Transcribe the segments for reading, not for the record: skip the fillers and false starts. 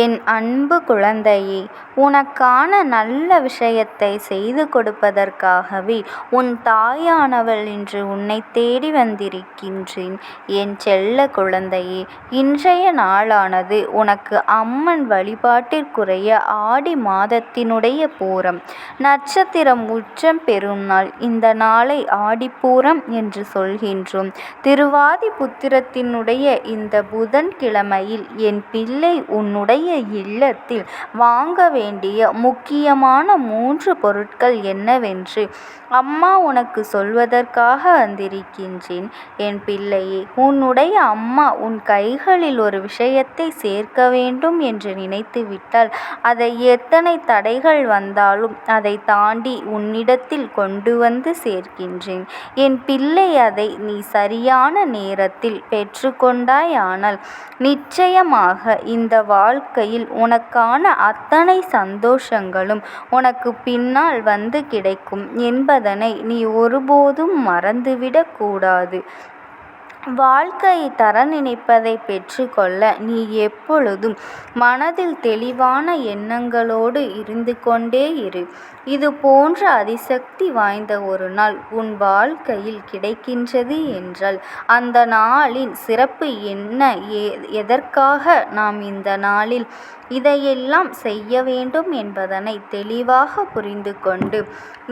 என் அன்பு குழந்தையே, உனக்கான நல்ல விஷயத்தை செய்து கொடுப்பதற்காகவே உன் தாயானவள் இன்று உன்னை தேடி வந்திருக்கின்றேன். என் செல்ல குழந்தையே, இன்றைய நாளானது உனக்கு அம்மன் வழிபாட்டிற்குரிய ஆடி மாதத்தினுடைய பூரம் நட்சத்திரம் உச்சம் பெறும் நாள். இந்த நாளை ஆடிப்பூரம் என்று சொல்கின்றோம். திருவாதி புத்திரத்தினுடைய இந்த புதன்கிழமையில் என் பிள்ளை உன்னுடைய இல்லத்தில் வாங்க வேண்டிய முக்கியமான 3 பொருட்கள் என்னவென்று அம்மா உனக்கு சொல்வதற்காக வந்திருக்கின்றேன். என் பிள்ளையே, உன்னுடைய அம்மா உன் கைகளில் ஒரு விஷயத்தை சேர்க்க வேண்டும் என்று நினைத்துவிட்டால் அதை எத்தனை தடைகள் வந்தாலும் அதை தாண்டி உன்னிடத்தில் கொண்டு வந்து சேர்க்கின்றேன். என் பிள்ளை, அதை நீ சரியான நேரத்தில் பெற்றுக்கொண்டாயானால் நிச்சயமாக இந்த வாழ்க்கையில் உனக்கான அத்தனை சந்தோஷங்களும் உனக்கு பின்னால் வந்து கிடைக்கும் என்பதனை நீ ஒருபோதும் மறந்துவிடக் கூடாது. வாழ்க்கையை தர நினைப்பதை பெற்றுக்கொள்ள நீ எப்பொழுதும் மனதில் தெளிவான எண்ணங்களோடு இருந்து கொண்டே இரு. இது போன்ற அதிசக்தி வாய்ந்த ஒரு நாள் உன் வாழ்க்கையில் கிடைக்கின்றது என்றால் அந்த நாளின் சிறப்பு என்ன, எதற்காக நாம் இந்த நாளில் இதையெல்லாம் செய்ய வேண்டும் என்பதனை தெளிவாக புரிந்து கொண்டு,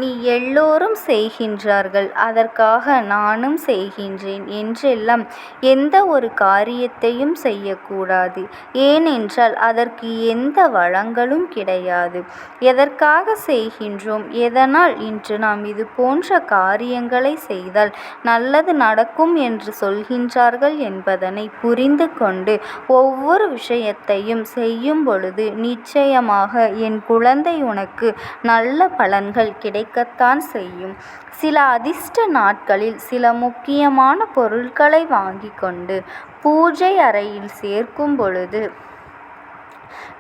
நீ எல்லோரும் செய்கின்றார்கள், அதற்காக நானும் செய்கின்றேன் என்றெல்லாம் எந்த ஒரு காரியத்தையும் செய்யக்கூடாது. ஏனென்றால் அதற்கு எந்த வளங்களும் கிடையாது. எதற்காக செய்கின்றோம், எதனால் இன்று நாம் இது போன்ற காரியங்களை செய்தால் நல்லது நடக்கும் என்று சொல்கின்றார்கள் என்பதனை புரிந்து கொண்டு ஒவ்வொரு விஷயத்தையும் செய்யும் பொழுது நிச்சயமாக என் குழந்தை உனக்கு நல்ல பலன்கள் கிடைக்கத்தான் செய்யும். சில அதிர்ஷ்ட நாட்களில் சில முக்கியமான பொருட்களை வாங்கி கொண்டு பூஜை அறையில் சேர்க்கும் பொழுது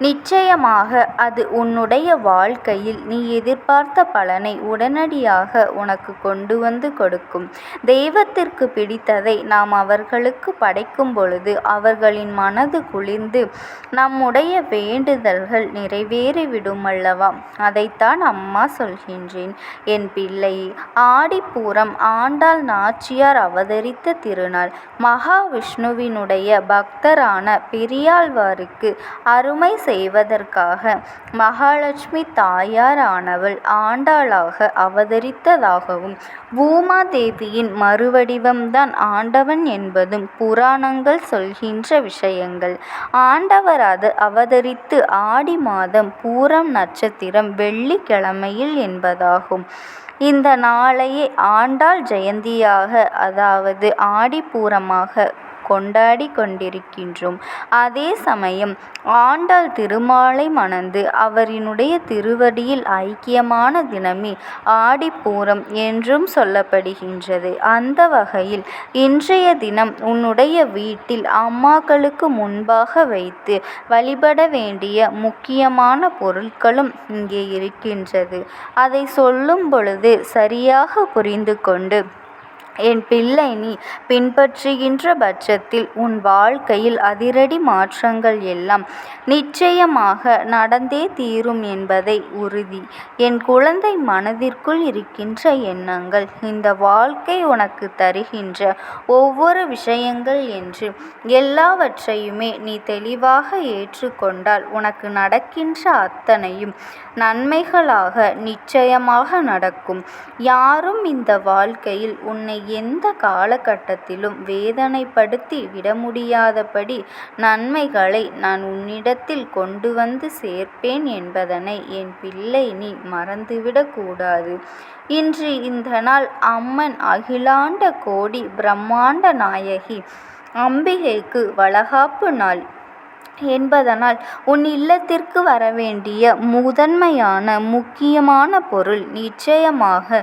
நிச்சயமாக அது உன்னுடைய வாழ்க்கையில் நீ எதிர்பார்த்த பலனை உடனடியாக உனக்கு கொண்டு வந்து கொடுக்கும். தெய்வத்திற்கு பிடித்ததை நாம் அவர்களுக்கு படைக்கும் பொழுது அவர்களின் மனது குளிர்ந்து நம்முடைய வேண்டுதல்கள் நிறைவேறிவிடும் அல்லவா? அதைத்தான் அம்மா சொல்கின்றேன். என் பிள்ளை, ஆடிப்பூரம் ஆண்டாள் நாச்சியார் அவதரித்த திருநாள். மகாவிஷ்ணுவினுடைய பக்தரான பெரியாழ்வாருக்கு அருமை செய்வதற்காக மகாலட்சுமி தாயாரானவள் ஆண்டாளாக அவதரித்ததாகவும் பூமாதேவியின் மறுவடிவம்தான் ஆண்டவன் என்பதும் புராணங்கள் சொல்கின்ற விஷயங்கள். ஆண்டவர் அவதரித்து ஆடி மாதம் பூரம் நட்சத்திரம் வெள்ளிக்கிழமையில் என்பதாகும். இந்த நாளையே ஆண்டாள் ஜெயந்தியாக, அதாவது ஆடிப்பூரமாக கொண்டாடி கொண்டிருக்கின்றோம். அதே சமயம் ஆண்டாள் திருமாலை மணந்து அவரினுடைய திருவடியில் ஐக்கியமான தினமே ஆடிப்பூரம் என்றும் சொல்லப்படுகின்றது. அந்த வகையில் இன்றைய தினம் உன்னுடைய வீட்டில் அம்மாக்களுக்கு முன்பாக வைத்து வழிபட வேண்டிய முக்கியமான பொருட்களும் இங்கே இருக்கின்றது. அதை சொல்லும் பொழுது சரியாக புரிந்து கொண்டு என் பிள்ளை நீ பின்பற்றுகின்ற பட்சத்தில் உன் வாழ்க்கையில் அதிரடி மாற்றங்கள் எல்லாம் நிச்சயமாக நடந்தே தீரும் என்பதை உறுதி. என் குழந்தை, மனதிற்குள் இருக்கின்ற எண்ணங்கள் இந்த வாழ்க்கை உனக்கு தருகின்ற ஒவ்வொரு விஷயங்கள் என்று எல்லாவற்றையுமே நீ தெளிவாக ஏற்றுக்கொண்டால் உனக்கு நடக்கின்ற அத்தனையும் நன்மைகளாக நிச்சயமாக நடக்கும். யாரும் இந்த வாழ்க்கையில் உன்னை எந்த காலகட்டத்திலும் வேதனைப்படுத்தி விட முடியாதபடி நன்மைகளை நான் உன்னிடத்தில் கொண்டு வந்து சேர்ப்பேன் என்பதனை என் பிள்ளை நீ மறந்துவிடக் கூடாது. இன்று இந்த நாள் அம்மன் அகிலாண்ட கோடி பிரம்மாண்ட நாயகி அம்பிகைக்கு வளகாப்பு நாள் என்பதனால் உன் இல்லத்திற்கு வரவேண்டிய முதன்மையான முக்கியமான பொருள் நிச்சயமாக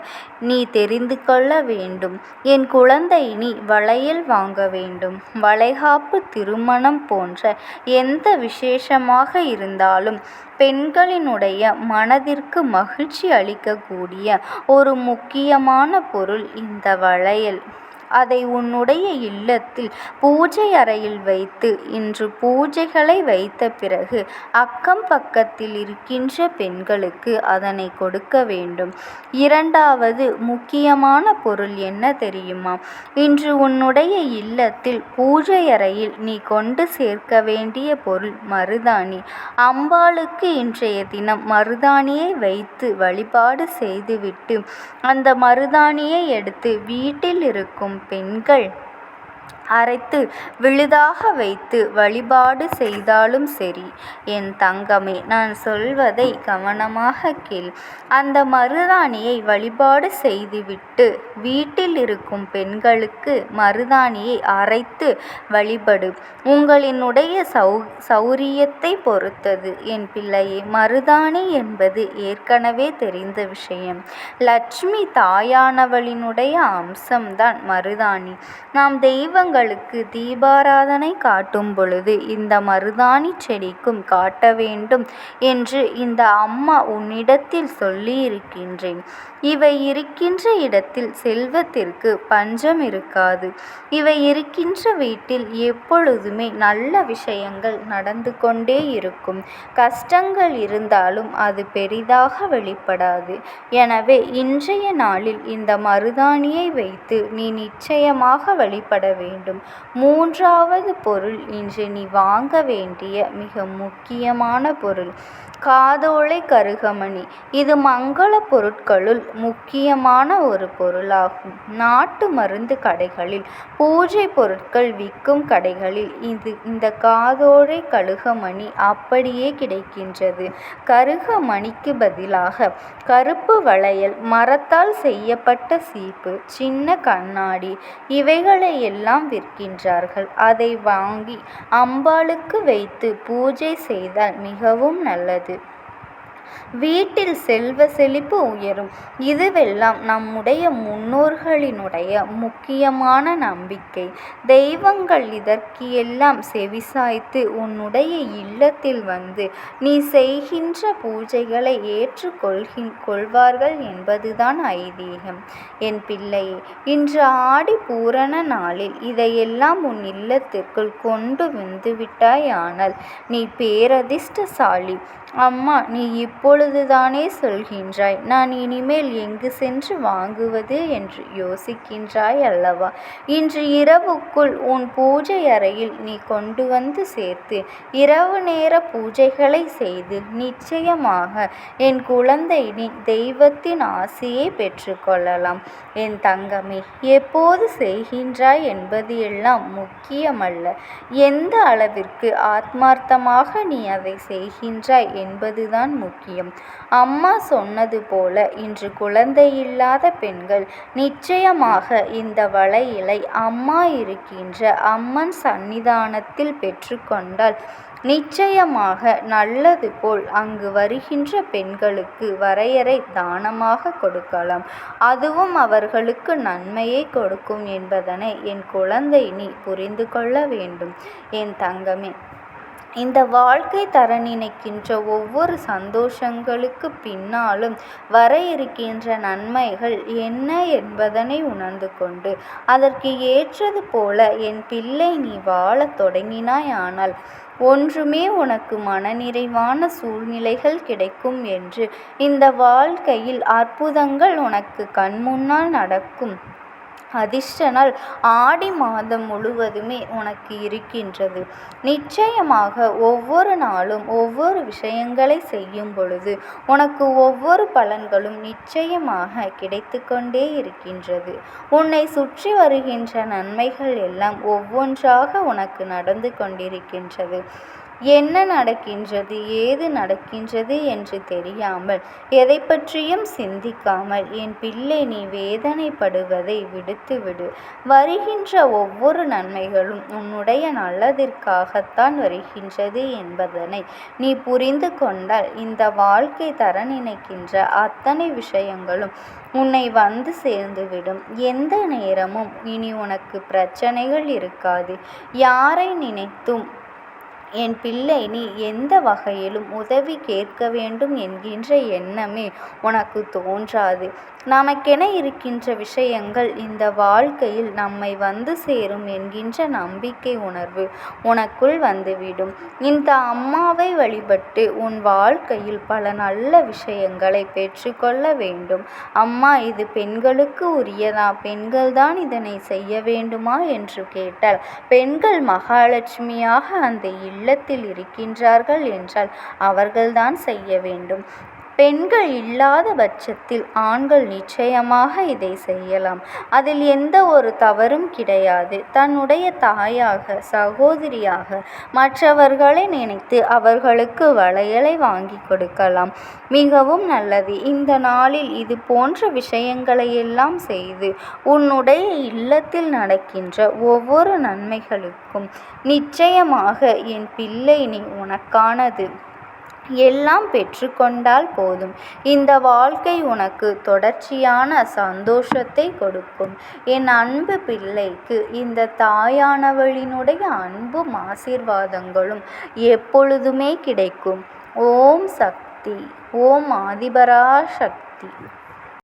நீ தெரிந்து கொள்ள வேண்டும். என் குழந்தை, நீ வளையல் வாங்க வேண்டும். வளைகாப்பு, திருமணம் போன்ற எந்த விசேஷமாக இருந்தாலும் பெண்களினுடைய மனதிற்கு மகிழ்ச்சி அளிக்கக்கூடிய ஒரு முக்கியமான பொருள் இந்த வளையல். அதை உன்னுடைய இல்லத்தில் பூஜை அறையில் வைத்து இன்று பூஜைகளை வைத்த பிறகு அக்கம் பக்கத்தில் இருக்கின்ற பெண்களுக்கு அதனை கொடுக்க வேண்டும். இரண்டாவது முக்கியமான பொருள் என்ன தெரியுமா? இன்று உன்னுடைய இல்லத்தில் பூஜை அறையில் நீ கொண்டு சேர்க்க வேண்டிய பொருள் மருதாணி. அம்பாளுக்கு இன்றைய தினம் மருதாணியை வைத்து வழிபாடு செய்துவிட்டு அந்த மருதாணியை எடுத்து வீட்டில் இருக்கும் பெண்கள் அரைத்து விழுதாக வைத்து வழிபாடு செய்தாலும் சரி. என் தங்கமே, நான் சொல்வதை கவனமாக கேள். அந்த மருதாணியை வழிபாடு செய்துவிட்டு வீட்டில் இருக்கும் பெண்களுக்கு மருதாணியை அரைத்து வழிபடு. உங்களினுடைய சௌரியத்தை பொறுத்தது என் பிள்ளையே. மருதாணி என்பது ஏற்கனவே தெரிந்த விஷயம். லட்சுமி தாயானவளினுடைய அம்சம்தான் மருதாணி. நாம் தெய்வங்களுக்கு தீபாராதனை காட்டும் பொழுது இந்த மருதாணி செடிக்கும் காட்ட வேண்டும் என்று இந்த அம்மா உன்னிடத்தில் சொல்லி இருக்கின்றேன். இவை இருக்கின்ற இடத்தில் செல்வத்திற்கு பஞ்சம் இருக்காது. இவை இருக்கின்ற வீட்டில் எப்பொழுதுமே நல்ல விஷயங்கள் நடந்து கொண்டே இருக்கும். கஷ்டங்கள் இருந்தாலும் அது பெரிதாக வெளிப்படாது. எனவே இன்றைய நாளில் இந்த மருதாணியை வைத்து நீ நிச்சயமாக வழிபட வேண்டும். மூன்றாவது பொருள் இன்று நீ வாங்க வேண்டிய மிக முக்கியமான பொருள் காதோலை கருகமணி. இது மங்கள பொருட்களுள் முக்கியமான ஒரு பொருளாகும். நாட்டு மருந்து கடைகளில் பூஜை பொருட்கள் விற்கும் கடைகளில் இந்த காதோலை கருகமணி அப்படியே கிடைக்கின்றது. கருகமணிக்கு பதிலாக கருப்பு வளையல், மரத்தால் செய்யப்பட்ட சீப்பு, சின்ன கண்ணாடி இவைகளை எல்லாம் விற்கின்றார்கள். அதை வாங்கி அம்பாளுக்கு வைத்து பூஜை செய்தால் மிகவும் நல்லது. வீட்டில் செல்வ செழிப்பு உயரும். இதுவெல்லாம் நம்முடைய முன்னோர்களினுடைய முக்கியமான நம்பிக்கை. தெய்வங்கள் இதற்கு எல்லாம் செவிசாய்த்து உன்னுடைய இல்லத்தில் வந்து நீ செய்கின்ற பூஜைகளை ஏற்றுக்கொள்வார்கள் என்பதுதான் ஐதீகம். என் பிள்ளையே, இன்று ஆடி பூரண நாளில் இதையெல்லாம் உன் இல்லத்திற்குள் கொண்டு வந்துவிட்டாயானால் நீ பேரதிர்ஷ்டசாலி. அம்மா, நீ இப்பொழுதுதானே சொல்கின்றாய், நான் இனிமேல் எங்கு சென்று வாங்குவது என்று யோசிக்கின்றாய் அல்லவா? இன்று இரவுக்குள் உன் பூஜை அறையில் நீ கொண்டு வந்து சேர்த்து இரவு நேர பூஜைகளை செய்து நிச்சயமாக என் குழந்தை நீ தெய்வத்தின் ஆசியை பெற்றுக்கொள்ளலாம். என் தங்கமே, எப்போது செய்கின்றாய் என்பது எல்லாம் முக்கியமல்ல, எந்த அளவிற்கு ஆத்மார்த்தமாக நீ அதை செய்கின்றாய் என்பதுதான் முக்கியம். அம்மா சொன்னது போல இன்று குழந்தையில்லாத பெண்கள் நிச்சயமாக இந்த வளையலை அம்மா இருக்கின்ற அம்மன் சன்னிதானத்தில் பெற்றுக்கொண்டால் நிச்சயமாக நல்லது போல் அங்கு வருகின்ற பெண்களுக்கு வரையறை தானமாக கொடுக்கலாம். அதுவும் அவர்களுக்கு நன்மையை கொடுக்கும் என்பதனை என் குழந்தை நீ புரிந்து கொள்ள வேண்டும். என் தங்கமே, இந்த வாழ்க்கை தர நினைக்கின்ற ஒவ்வொரு சந்தோஷங்களுக்கு பின்னாலும் வர இருக்கின்ற நன்மைகள் என்ன என்பதனை உணர்ந்து கொண்டு அதற்கு ஏற்றது போல என் பிள்ளை நீ வாழத் தொடங்கினாயானால் ஒன்றுமே உனக்கு மனநிறைவான சூழ்நிலைகள் கிடைக்கும் என்று இந்த வாழ்க்கையில் அற்புதங்கள் உனக்கு கண்முன்னால் நடக்கும். அதிர்ஷ்ட நாள் ஆடி மாதம் முழுவதுமே உனக்கு இருக்கின்றது. நிச்சயமாக ஒவ்வொரு நாளும் ஒவ்வொரு விஷயங்களை செய்யும் பொழுது உனக்கு ஒவ்வொரு பலன்களும் நிச்சயமாக கிடைத்து கொண்டே இருக்கின்றது. உன்னை சுற்றி வருகின்ற நன்மைகள் எல்லாம் ஒவ்வொன்றாக உனக்கு நடந்து கொண்டிருக்கின்றது. என்ன நடக்கின்றது, ஏது நடக்கின்றது என்று தெரியாமல் எதை பற்றியும் சிந்திக்காமல் என் பிள்ளை நீ வேதனைப்படுவதை விடுத்துவிடு. வருகின்ற ஒவ்வொரு நன்மைகளும் உன்னுடைய நல்லதிற்காகத்தான் வருகின்றது என்பதனை நீ புரிந்து கொண்டால் இந்த வாழ்க்கை தர நினைக்கின்ற அத்தனை விஷயங்களும் உன்னை வந்து சேர்ந்துவிடும். எந்த நேரமும் இனி உனக்கு பிரச்சனைகள் இருக்காது. யாரை நினைத்தும் என் பிள்ளை நீ எந்த வகையிலும் உதவி கேட்க வேண்டும் என்கின்ற எண்ணமே உனக்கு தோன்றாது. நமக்கென இருக்கின்ற விஷயங்கள் இந்த வாழ்க்கையில் நம்மை வந்து சேரும் என்கின்ற நம்பிக்கை உணர்வு உனக்குள் வந்துவிடும். இந்த அம்மாவை வழிபட்டு உன் வாழ்க்கையில் பல நல்ல விஷயங்களை பெற்றுக்கொள்ள வேண்டும். அம்மா, இது பெண்களுக்கு உரியதா? பெண்கள்தான் இதனை செய்ய வேண்டுமா என்று கேட்டால், பெண்கள் மகாலட்சுமியாக அந்த இல்லத்தில் இருக்கின்றார்கள் என்றால் அவர்கள்தான் செய்ய வேண்டும். பெண்கள் இல்லாத பட்சத்தில் ஆண்கள் நிச்சயமாக இதை செய்யலாம். அதில் எந்த ஒரு தவறும் கிடையாது. தன்னுடைய தாயாக, சகோதரியாக மற்றவர்களை நினைத்து அவர்களுக்கு வளையலை வாங்கி கொடுக்கலாம். மிகவும் நல்லது. இந்த நாளில் இது போன்ற விஷயங்களை எல்லாம் செய்து உன்னுடைய இல்லத்தில் நடக்கின்ற ஒவ்வொரு நன்மைகளுக்கும் நிச்சயமாக என் பிள்ளை, நீ உனக்கானது எல்லாம் பெற்றுக்கொண்டால் போதும். இந்த வாழ்க்கை உனக்கு தொடர்ச்சியான சந்தோஷத்தை கொடுக்கும். என் அன்பு பிள்ளைக்கு இந்த தாயானவளினுடைய அன்பும் ஆசீர்வாதங்களும் எப்பொழுதுமே கிடைக்கும். ஓம் சக்தி. ஓம் ஆதிபராசக்தி.